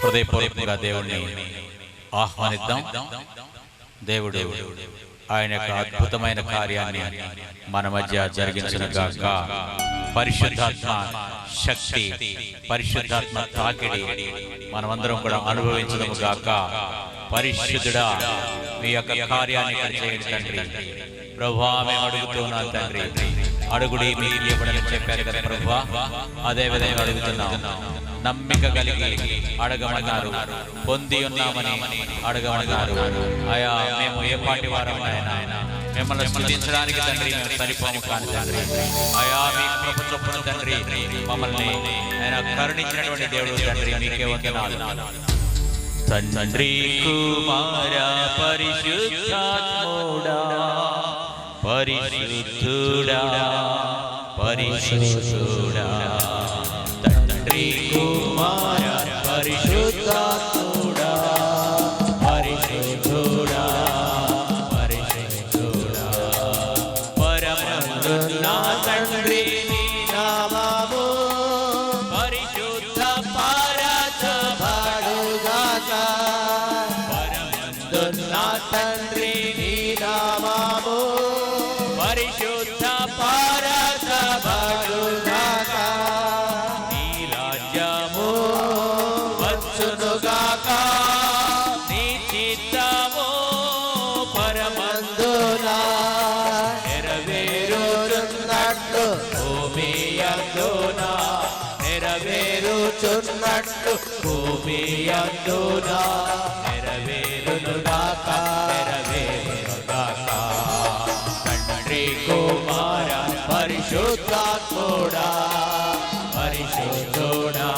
హృదయపూర్వకంగా దేవుణ్ణి ఆహ్వానిద్దాం. దేవుడు ఆయన యొక్క అద్భుతమైన కార్యాన్ని మన మధ్య జరిగించునుగాక. పరిశుద్ధాత్మ శక్తి, పరిశుద్ధాత్మ తాకిడి మనమందరం కూడా అనుభవించదుముగాక. పరిశుద్ధుడా, మీ యొక్క కార్యాన్ని ఇక్కడ చేయండి తండ్రి. ప్రభువా, మేము అడుగుతున్నాం తండ్రి, అడుగుడి మీకు ఇవ్వడని చెప్పారు కదా ప్రభువా, అదే విధంగా అడుగుతున్నాం. నమ్మిక కలిగి అడగమన్నారు, పొంది ఉన్నామని అడగమన్నారు. అయా, మేము ఏ పాటి వారం ఆయన మిమ్మల్ని స్తుతించడానికి తండ్రి మేము సరిపోము కాని తండ్రి. అయా, మీ కృప చొప్పున తండ్రి మమ్మల్ని ఆయన కరుణించినటువంటి దేవుడు తండ్రి, మీకే వందనాలు. తండ్రి కుమార పరిశుద్ధాత్ముడా, పరిశుద్ధుడా, పరిశుద్ధుడా. తండ్రి కుమార పరిశుద్ధాత్ముడా, పరిశుద్ధుడా, పరిశుద్ధుడా. పరమందున్న తండ్రి నీ నామము పరిశుద్ధ పరచబడుగాక. పరమందున్న తండ్రి నీ నామము పరిశుద్ధ పరచబడుగాక. నీ రాజ్యము వచ్చునుగాక, నీ చిత్తము పరమందున నెరవేరుచున్నట్లు భూమి యందున, నెరవేరుచున్నట్లు భూమి యందున నెరవేరునుగాక, నెరవేరునుగాక. తండ్రి కుమార పరిశుద్ధాత్ముడా, పరిశుద్ధుడా,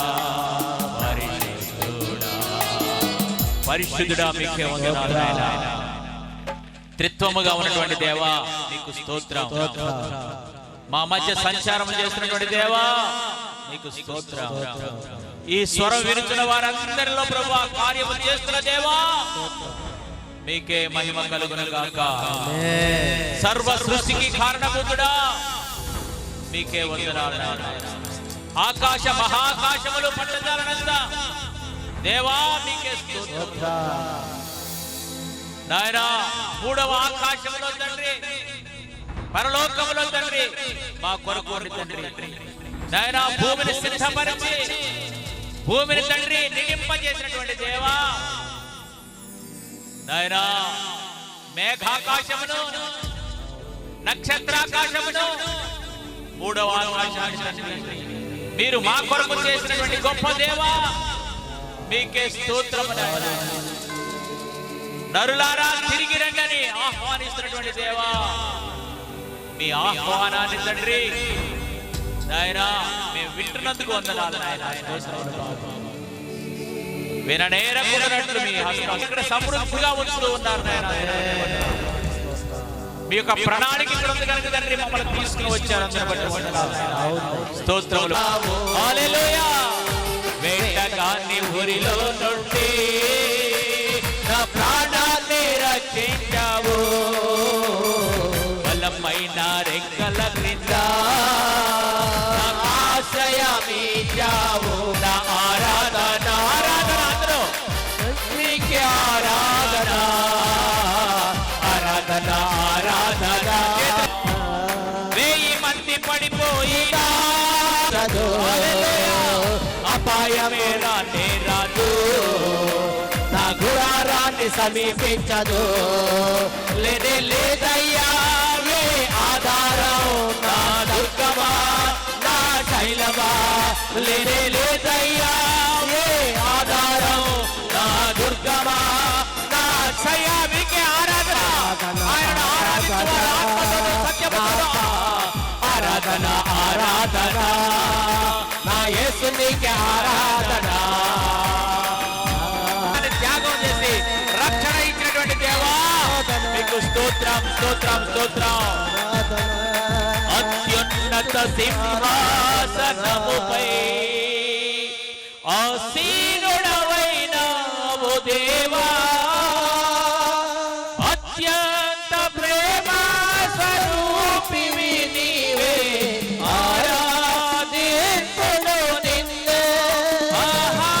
పరిశుద్ధుడా. పరిశుద్ధుడా, మీకే వందనాలు నాయనా. త్రిత్వముగా ఉన్నటువంటి దేవా, నీకు స్తోత్రం. మా మధ్య సంచారం చేస్తున్నటువంటి దేవా, నీకు స్తోత్రం. ఈ స్వరం వినుచున్న వారందరిలో ప్రభువా కార్యము చేస్తున్న దేవా, మీకే మహిమ కలుగునుగాక. సర్వ సృష్టికి కారణభూతుడా, మీకే వందనాలు నాయనా. ఆకాశ మహాకాశములు పట్టజాలనంత దేవా, మీకే స్తోత్రం నాయనా. మూడవ ఆకాశములో తండ్రి, పరలోకములో తండ్రి మా కొరకు తండ్రి నాయనా భూమిని సిద్ధపరిచి భూమిని తండ్రి నింపజేసినటువంటి దేవా నాయనా, మేఘాకాశమును నక్షత్రాకాశమును మూడవ ఆకాశాన్ని మీరు మా కొరకు చేసినటువంటి గొప్ప దేవా, మీకే స్తోత్రము నాయనా. నరులారా తిరిగి రండని ఆహ్వానిస్తున్నటువంటి దేవా, మీ ఆహ్వానాన్ని తండ్రి నాయనా మేము వింటున్నందుకు వందనాలు నాయనా. విననేరకున్నట్లు మీ హస్తం ఇక్కడ సమృద్ధిగా ఉంచుతూ ఉన్నారు నాయనా. మీ యొక్క ప్రణాళిక ఇక్కడ ఉంది కనుక తండ్రి మమ్మల్ని తీసుకుని వచ్చారు. స్తోత్రములు. హల్లెలూయా. వేటగాని ఊరిలో నుండి నా ప్రాణాన్ని రక్షించావు, బలమైన రెక్కల క్రింద ఆశ్రయమిచ్చావు. నా ఆరాధన, ఆరాధన అందరూ నీకే ఆరాధన, ఆరాధన, ఆరాధన. 1000 మంది పడిపోయినా అపాయమే రానే రాదు, నా గుడారాన్ని సమీపించదు. లేనే లేదయ్యా ఏ ఆధారం, నా దుర్గమా, నా శైలమా. లేనే లేదయ్యా ఏ ఆధారం, నా దుర్గమా, నా శయామికే ఆరాధన. ఆయన ఆరాధన, ఆరాధన, నా యేసునికే ఆరాధన. త్యాగం చేసి రక్షణ ఇచ్చినటువంటి దేవా, మీకు స్తోత్రం, స్తోత్రం, స్తోత్రం. అత్యున్నత సింహాసనముపై ఆసీనుడవైనావు దేవా, అత్యంత ప్రేమ స్వరూపివి నీవే, ఆరాధింతును నిన్నే. ఆహా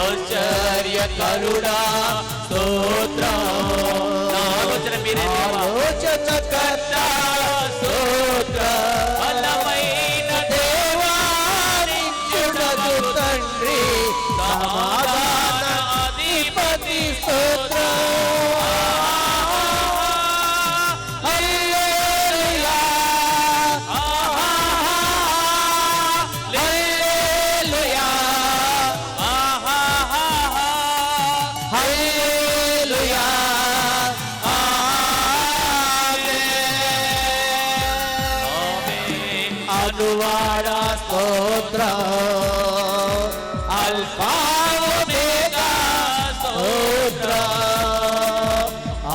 ఆశ్చర్యకరుడా స్తోత్రం. నా ఆలోచన మీరే దేవా, ఆలోచనకర్త స్తోత్రం. బలమైన దేవా నిత్యుడగు తండ్రి సమాధానాధిపతి స్తోత్రం. హల్లెలూయా హల్లెలూయా హల్లెలూయా ఆమేన్. అనువాడా స్తోత్రం. అల్ఫా ఒమేగా స్తోత్రం.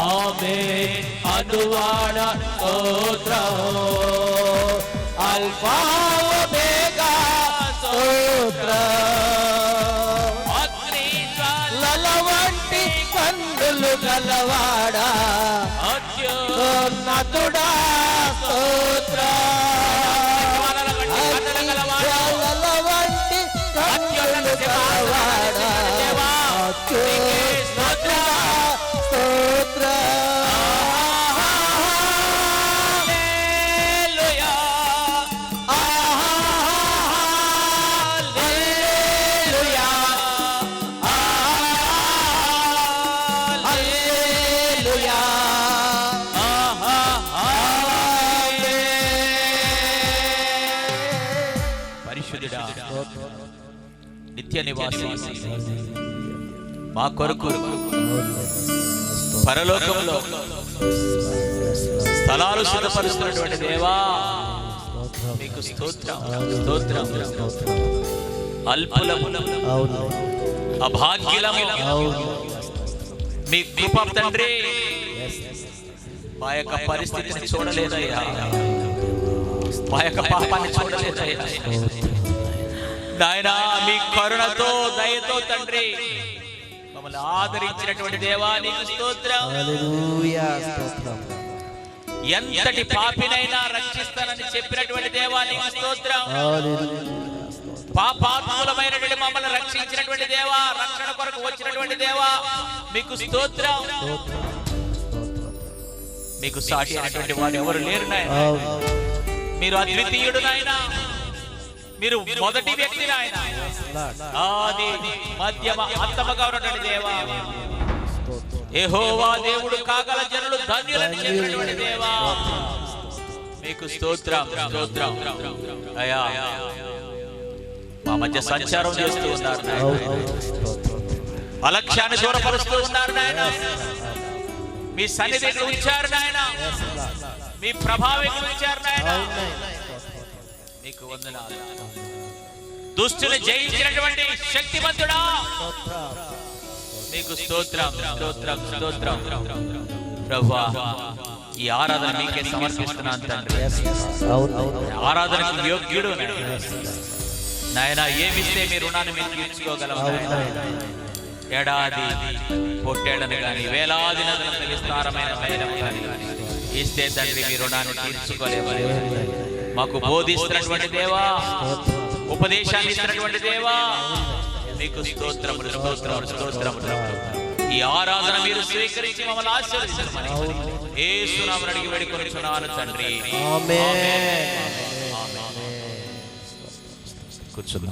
ఆమేన్. అనువాడా స్తోత్రం. అల్ఫా ఒమేగా స్తోత్రం. లల వంటి కన్నులు గలవాడా నతుడా స్తోత్రం. లల వంటి కన్నులు గలవాడా నతుడా స్తోత్రం. హల్లెలూయా హల్లెలూయా పరిశుద్ధుడా, నిత్య నివాసి, మా కొరకు పరలోకంలో స్థలాలు సిద్ధపరుస్తున్నటువంటి దేవా మీకు స్తోత్రం స్తోత్రం. అల్పులము అభాగ్యులము మీ కృప తండ్రి మా యొక్క పరిస్థితిని చూడలేదయ్యా, మా యొక్క పాపాన్ని చూడలేదయ్యా నాయనా. మీ కరుణతో దయతో తండ్రి మమ్మల్ని ఆదరించినటువంటి దేవా నీకు స్తోత్రం. హల్లెలూయా స్తోత్రం. ఎంతటి పాపినైనా రక్షిస్తానని చెప్పినటువంటి దేవా నీకు స్తోత్రం. పాపాత్ములమైనటువంటి మమ్మల్ని రక్షించినటువంటి దేవా, రక్షణ కొరకు వచ్చినటువంటి దేవా మీకు స్తోత్రం. మీకు సాటి అయినటువంటి వారు ఎవరు లేరు నాయనా. మీరు అద్వితీయుడు నాయనా, మీరు మొదటి వ్యక్తి నాయనా, ఆది మధ్యమ అంతముగా ఉన్నటువంటి దేవా. యెహోవా దేవుడు కాగల జనులు ధన్యులని చెప్పినటువంటి దేవా మీకు స్తోత్రం స్తోత్రం. అయ్యా మా మధ్య సంచారం చేస్తూ ఉన్నారు నాయనా, అలక్ష్యాన్ని దూరపరుస్తూ ఉన్నారు నాయన. మీ సన్నిధిని ఉంచారు నాయన, మీ ప్రభావం ఉంచారు నాయన. మీకు వందనాలు. దుష్టుని జయించినటువంటి శక్తిమంతుడా మీకు స్తోత్రం స్తోత్రం స్తోత్రం. ప్రభువా ఈ ఆరాధన మీకే సమర్పిస్తున్నాను తండ్రి. ఆరాధనకు యోగ్యుడు నాయన. ఏమిస్తే మీ రుణాన్ని మీరు తీర్చుకోగలరు. ఏడాది పొట్టేళ్లను గాని వేలాది నదులంత విస్తారమైన తైలం గాని ఇస్తే తండ్రి మీ రుణాన్ని తీర్చుకోలేవు. మాకు బోధిస్తున్నటువంటి దేవా, ఉపదేశాన్ని ఇస్తున్నటువంటి దేవా మీకు స్తోత్రములు స్తోత్రములు స్తోత్రములు. ఈ ఆరాధన మీరు స్వీకరించి మమ్మల్ని ఆశీర్వదించమని యేసు నామమున అడిగి వేడుకొనుచున్నాను తండ్రి. ఆమేన్. కూర్చోండి.